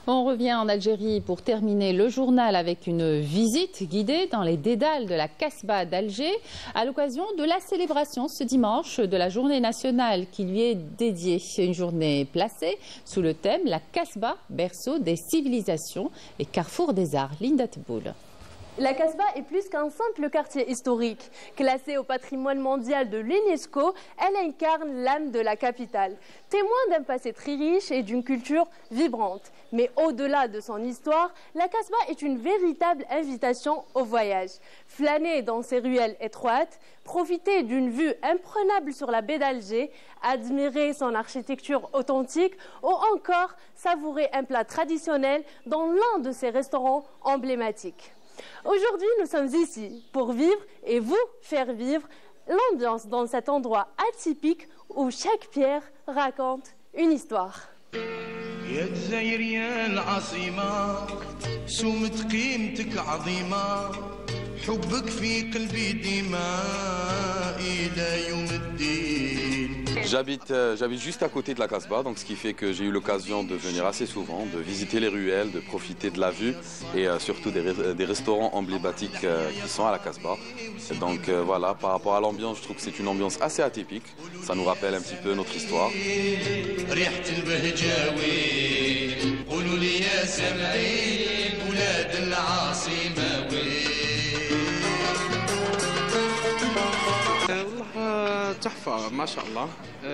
On revient en Algérie pour terminer le journal avec une visite guidée dans les dédales de la Casbah d'Alger à l'occasion de la célébration ce dimanche de la journée nationale qui lui est dédiée. Une journée placée sous le thème La Casbah, berceau des civilisations et carrefour des arts. Linda Teboul. La Casbah est plus qu'un simple quartier historique. Classée au patrimoine mondial de l'UNESCO, elle incarne l'âme de la capitale. Témoin d'un passé très riche et d'une culture vibrante. Mais au-delà de son histoire, la Casbah est une véritable invitation au voyage. Flâner dans ses ruelles étroites, profiter d'une vue imprenable sur la baie d'Alger, admirer son architecture authentique ou encore savourer un plat traditionnel dans l'un de ses restaurants emblématiques. Aujourd'hui, nous sommes ici pour vivre et vous faire vivre l'ambiance dans cet endroit atypique où chaque pierre raconte une histoire. J'habite juste à côté de la Casbah, donc ce qui fait que j'ai eu l'occasion de venir assez souvent, de visiter les ruelles, de profiter de la vue et surtout des restaurants emblématiques qui sont à la Casbah. Donc voilà, par rapport à l'ambiance, je trouve que c'est une ambiance assez atypique. Ça nous rappelle un petit peu notre histoire.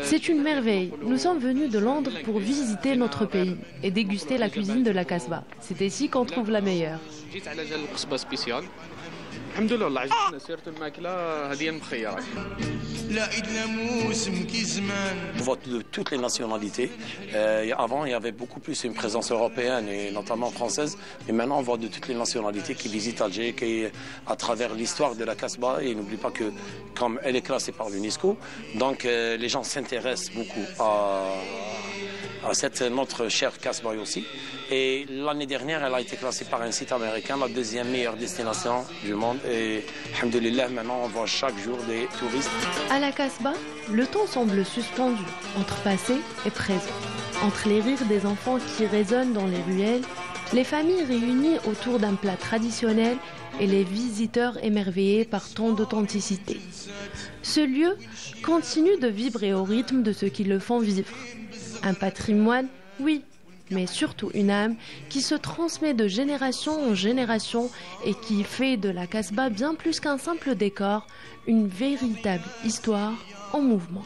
C'est une merveille. Nous sommes venus de Londres pour visiter notre pays et déguster la cuisine de la Casbah. C'est ici qu'on trouve la meilleure. On voit de toutes les nationalités. Avant, il y avait beaucoup plus une présence européenne et notamment française. Mais maintenant, on voit de toutes les nationalités qui visitent Alger, à travers l'histoire de la Casbah. Et n'oublie pas que, comme elle est classée par l'UNESCO, donc les gens s'intéressent beaucoup à notre chère Casbah aussi. Et l'année dernière, elle a été classée par un site américain, la deuxième meilleure destination du monde. Et, alhamdoulilah, maintenant, on voit chaque jour des touristes. À la Casbah, le temps semble suspendu entre passé et présent. Entre les rires des enfants qui résonnent dans les ruelles, les familles réunies autour d'un plat traditionnel et les visiteurs émerveillés par tant d'authenticité. Ce lieu continue de vibrer au rythme de ceux qui le font vivre. Un patrimoine, oui, mais surtout une âme qui se transmet de génération en génération et qui fait de la Casbah bien plus qu'un simple décor, une véritable histoire en mouvement.